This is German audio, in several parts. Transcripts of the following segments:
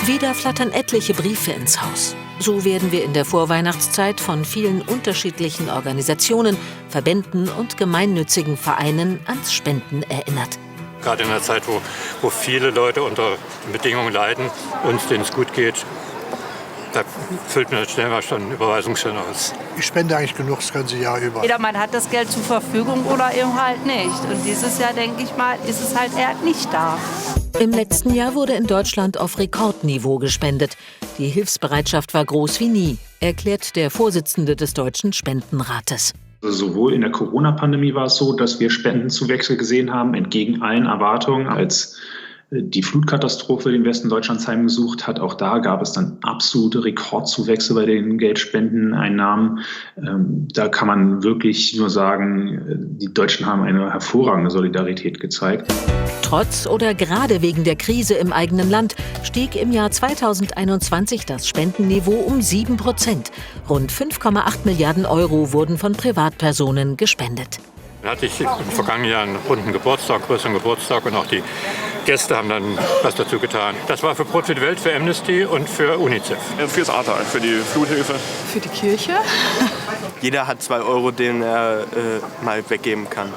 Wieder flattern etliche Briefe ins Haus. So werden wir in der Vorweihnachtszeit von vielen unterschiedlichen Organisationen, Verbänden und gemeinnützigen Vereinen ans Spenden erinnert. Gerade in einer Zeit, wo viele Leute unter Bedingungen leiden, uns, denen es gut geht, da füllt man schnell mal schon einen Überweisungsschein aus. Ich spende eigentlich genug das ganze Jahr über. Jedermann hat das Geld zur Verfügung oder eben halt nicht. Und dieses Jahr, denke ich mal, ist es halt eher nicht da. Im letzten Jahr wurde in Deutschland auf Rekordniveau gespendet. Die Hilfsbereitschaft war groß wie nie, erklärt der Vorsitzende des Deutschen Spendenrates. Sowohl in der Corona-Pandemie war es so, dass wir Spendenzuwächse gesehen haben, entgegen allen Erwartungen. Als die Flutkatastrophe den Westen Deutschlands heimgesucht hat, auch da gab es dann absolute Rekordzuwächse bei den Geldspendeneinnahmen. Da kann man wirklich nur sagen, die Deutschen haben eine hervorragende Solidarität gezeigt. Trotz oder gerade wegen der Krise im eigenen Land stieg im Jahr 2021 das Spendenniveau um 7%. Rund 5,8 Milliarden Euro wurden von Privatpersonen gespendet. Dann hatte ich im vergangenen Jahr einen runden Geburtstag, größeren Geburtstag, und auch die Gäste haben dann was dazu getan. Das war für Brot für die Welt, für Amnesty und für UNICEF. Fürs Ahrtal, für die Fluthilfe. Für die Kirche. Jeder hat 2 Euro, den er mal weggeben kann.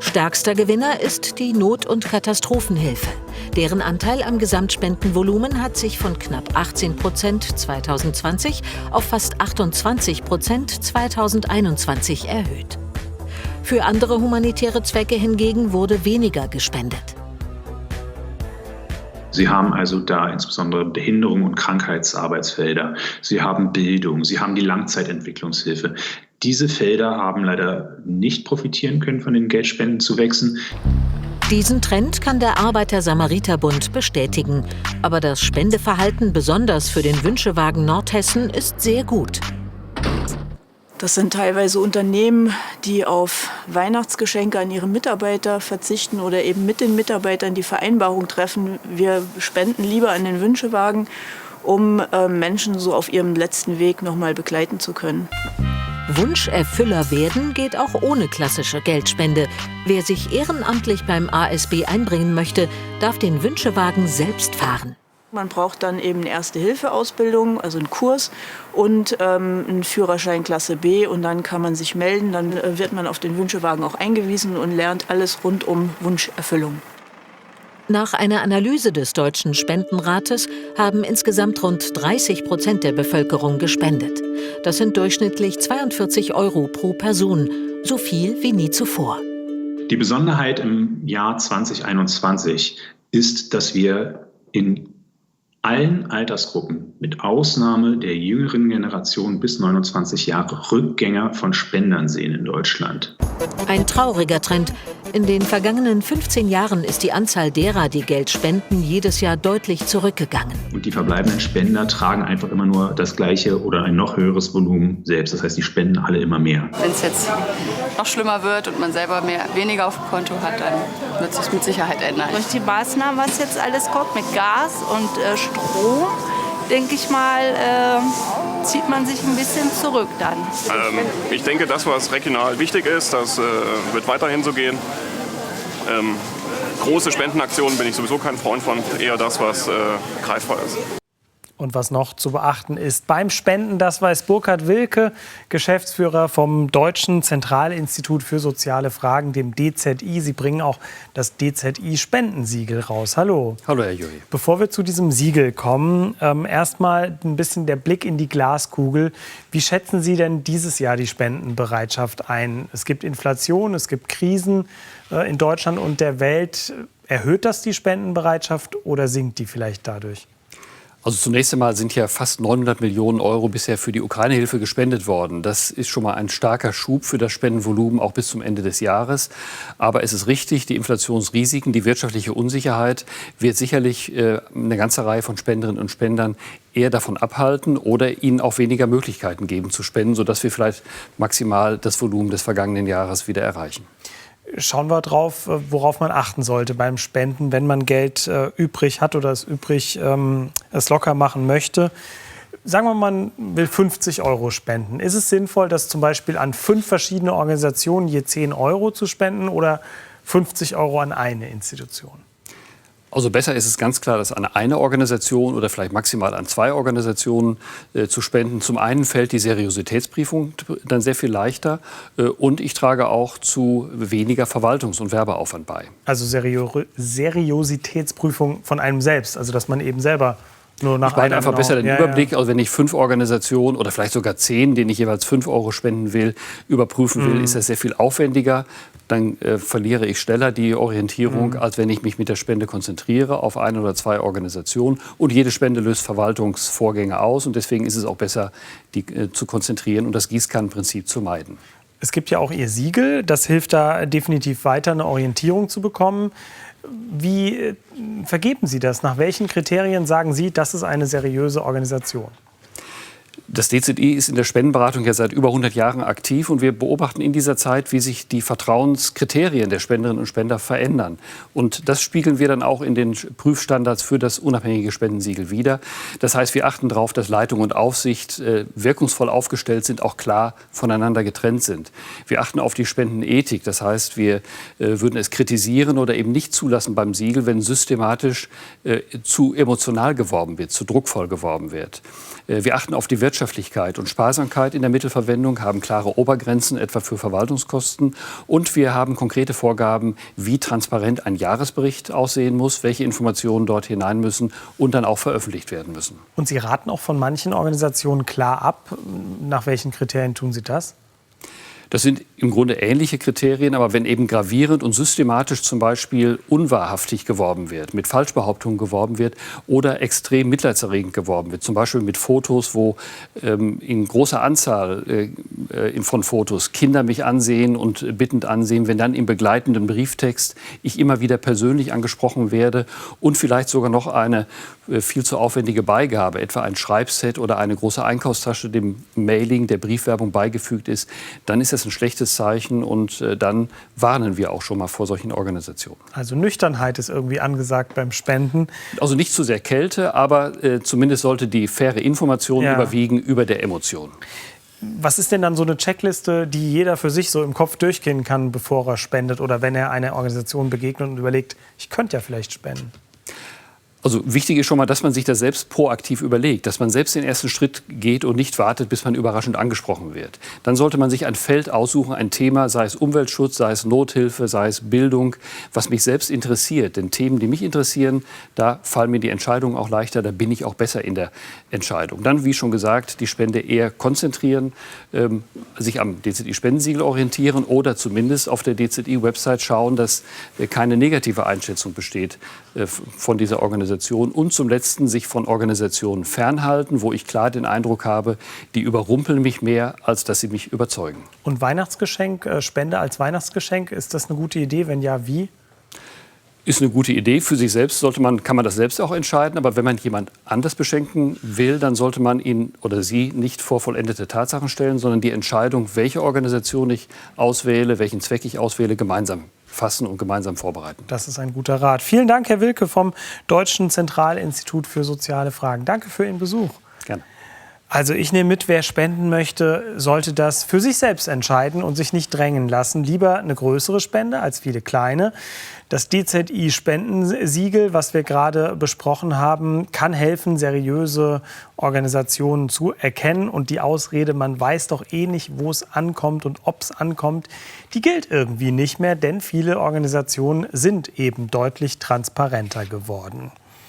Stärkster Gewinner ist die Not- und Katastrophenhilfe. Deren Anteil am Gesamtspendenvolumen hat sich von knapp 18% 2020 auf fast 28% 2021 erhöht. Für andere humanitäre Zwecke hingegen wurde weniger gespendet. Sie haben also da insbesondere Behinderung und Krankheitsarbeitsfelder. Sie haben Bildung, Sie haben die Langzeitentwicklungshilfe. Diese Felder haben leider nicht profitieren können von den Geldspendenzuwächsen. Diesen Trend kann der Arbeiter-Samariter-Bund bestätigen. Aber das Spendeverhalten besonders für den Wünschewagen Nordhessen ist sehr gut. Das sind teilweise Unternehmen, die auf Weihnachtsgeschenke an ihre Mitarbeiter verzichten oder eben mit den Mitarbeitern die Vereinbarung treffen. Wir spenden lieber an den Wünschewagen, um Menschen so auf ihrem letzten Weg noch mal begleiten zu können. Wunscherfüller werden geht auch ohne klassische Geldspende. Wer sich ehrenamtlich beim ASB einbringen möchte, darf den Wünschewagen selbst fahren. Man braucht dann eben eine Erste-Hilfe-Ausbildung, also einen Kurs und einen Führerschein Klasse B. Und dann kann man sich melden, dann wird man auf den Wünschewagen auch eingewiesen und lernt alles rund um Wunscherfüllung. Nach einer Analyse des Deutschen Spendenrates haben insgesamt rund 30% der Bevölkerung gespendet. Das sind durchschnittlich 42 Euro pro Person, so viel wie nie zuvor. Die Besonderheit im Jahr 2021 ist, dass wir in allen Altersgruppen, mit Ausnahme der jüngeren Generation bis 29 Jahre, Rückgänger von Spendern sehen in Deutschland. Ein trauriger Trend. In den vergangenen 15 Jahren ist die Anzahl derer, die Geld spenden, jedes Jahr deutlich zurückgegangen. Und die verbleibenden Spender tragen einfach immer nur das gleiche oder ein noch höheres Volumen selbst. Das heißt, die spenden alle immer mehr. Wenn es jetzt noch schlimmer wird und man selber weniger auf dem Konto hat, dann wird sich mit Sicherheit ändern. Durch die Maßnahmen, was jetzt alles kommt mit Gas und Strom, denke ich mal, zieht man sich ein bisschen zurück dann. Ich denke, das, was regional wichtig ist, das wird weiterhin so gehen. Große Spendenaktionen bin ich sowieso kein Freund von, eher das, was greifbar ist. Und was noch zu beachten ist beim Spenden, das weiß Burkhard Wilke, Geschäftsführer vom Deutschen Zentralinstitut für soziale Fragen, dem DZI. Sie bringen auch das DZI-Spendensiegel raus. Hallo. Hallo, Herr Juri. Bevor wir zu diesem Siegel kommen, erstmal ein bisschen der Blick in die Glaskugel. Wie schätzen Sie denn dieses Jahr die Spendenbereitschaft ein? Es gibt Inflation, es gibt Krisen in Deutschland und der Welt. Erhöht das die Spendenbereitschaft oder sinkt die vielleicht dadurch? Also zunächst einmal sind ja fast 900 Millionen Euro bisher für die Ukraine-Hilfe gespendet worden. Das ist schon mal ein starker Schub für das Spendenvolumen, auch bis zum Ende des Jahres. Aber es ist richtig, die Inflationsrisiken, die wirtschaftliche Unsicherheit wird sicherlich eine ganze Reihe von Spenderinnen und Spendern eher davon abhalten oder ihnen auch weniger Möglichkeiten geben zu spenden, sodass wir vielleicht maximal das Volumen des vergangenen Jahres wieder erreichen. Schauen wir drauf, worauf man achten sollte beim Spenden, wenn man Geld übrig hat oder es locker machen möchte. Sagen wir mal, man will 50 Euro spenden. Ist es sinnvoll, das zum Beispiel an 5 verschiedene Organisationen je 10 Euro zu spenden oder 50 Euro an eine Institution? Also besser ist es ganz klar, dass an eine Organisation oder vielleicht maximal an 2 Organisationen zu spenden. Zum einen fällt die Seriositätsprüfung dann sehr viel leichter und ich trage auch zu weniger Verwaltungs- und Werbeaufwand bei. Also Seriositätsprüfung von einem selbst, also dass man eben selber nur nach ich behalte einfach besser den Überblick, Ja. also wenn ich 5 Organisationen oder vielleicht sogar 10, denen ich jeweils 5 € spenden will, überprüfen will, ist das sehr viel aufwendiger. Dann verliere ich schneller die Orientierung, als wenn ich mich mit der Spende konzentriere auf 1 oder 2 Organisationen. Und jede Spende löst Verwaltungsvorgänge aus und deswegen ist es auch besser, die zu konzentrieren und das Gießkannenprinzip zu meiden. Es gibt ja auch Ihr Siegel, das hilft da definitiv weiter, eine Orientierung zu bekommen. Wie vergeben Sie das? Nach welchen Kriterien sagen Sie, das ist eine seriöse Organisation? Das DZI ist in der Spendenberatung ja seit über 100 Jahren aktiv und wir beobachten in dieser Zeit, wie sich die Vertrauenskriterien der Spenderinnen und Spender verändern. Und das spiegeln wir dann auch in den Prüfstandards für das unabhängige Spendensiegel wider. Das heißt, wir achten darauf, dass Leitung und Aufsicht wirkungsvoll aufgestellt sind, auch klar voneinander getrennt sind. Wir achten auf die Spendenethik. Das heißt, wir würden es kritisieren oder eben nicht zulassen beim Siegel, wenn systematisch zu emotional geworben wird, zu druckvoll geworben wird. Wir achten auf die Wirtschaftlichkeit und Sparsamkeit in der Mittelverwendung, haben klare Obergrenzen, etwa für Verwaltungskosten. Und wir haben konkrete Vorgaben, wie transparent ein Jahresbericht aussehen muss, welche Informationen dort hinein müssen und dann auch veröffentlicht werden müssen. Und Sie raten auch von manchen Organisationen klar ab. Nach welchen Kriterien tun Sie das? Das sind im Grunde ähnliche Kriterien, aber wenn eben gravierend und systematisch zum Beispiel unwahrhaftig geworben wird, mit Falschbehauptungen geworben wird oder extrem mitleidserregend geworben wird, zum Beispiel mit Fotos, wo in großer Anzahl von Fotos Kinder mich ansehen und bittend ansehen, wenn dann im begleitenden Brieftext ich immer wieder persönlich angesprochen werde und vielleicht sogar noch eine viel zu aufwendige Beigabe, etwa ein Schreibset oder eine große Einkaufstasche dem Mailing, der Briefwerbung beigefügt ist, dann ist das ein schlechtes Zeichen und dann warnen wir auch schon mal vor solchen Organisationen. Also Nüchternheit ist irgendwie angesagt beim Spenden. Also nicht zu sehr Kälte, aber zumindest sollte die faire Information überwiegen über der Emotion. Was ist denn dann so eine Checkliste, die jeder für sich so im Kopf durchgehen kann, bevor er spendet oder wenn er einer Organisation begegnet und überlegt, ich könnte ja vielleicht spenden? Also wichtig ist schon mal, dass man sich das selbst proaktiv überlegt, dass man selbst den ersten Schritt geht und nicht wartet, bis man überraschend angesprochen wird. Dann sollte man sich ein Feld aussuchen, ein Thema, sei es Umweltschutz, sei es Nothilfe, sei es Bildung, was mich selbst interessiert. Denn Themen, die mich interessieren, da fallen mir die Entscheidungen auch leichter, da bin ich auch besser in der Entscheidung. Dann, wie schon gesagt, die Spende eher konzentrieren, sich am DZI-Spendensiegel orientieren oder zumindest auf der DZI-Website schauen, dass keine negative Einschätzung besteht von dieser Organisation. Und zum Letzten sich von Organisationen fernhalten, wo ich klar den Eindruck habe, die überrumpeln mich mehr, als dass sie mich überzeugen. Und Weihnachtsgeschenk, Spende als Weihnachtsgeschenk, ist das eine gute Idee? Wenn ja, wie? Ist eine gute Idee. Für sich selbst kann man das selbst auch entscheiden. Aber wenn man jemand anders beschenken will, dann sollte man ihn oder sie nicht vor vollendete Tatsachen stellen, sondern die Entscheidung, welche Organisation ich auswähle, welchen Zweck ich auswähle, gemeinsam fassen und gemeinsam vorbereiten. Das ist ein guter Rat. Vielen Dank, Herr Wilke vom Deutschen Zentralinstitut für soziale Fragen. Danke für Ihren Besuch. Gerne. Also ich nehme mit, wer spenden möchte, sollte das für sich selbst entscheiden und sich nicht drängen lassen. Lieber eine größere Spende als viele kleine. Das DZI-Spendensiegel, was wir gerade besprochen haben, kann helfen, seriöse Organisationen zu erkennen. Und die Ausrede, man weiß doch eh nicht, wo es ankommt und ob es ankommt, die gilt irgendwie nicht mehr, denn viele Organisationen sind eben deutlich transparenter geworden.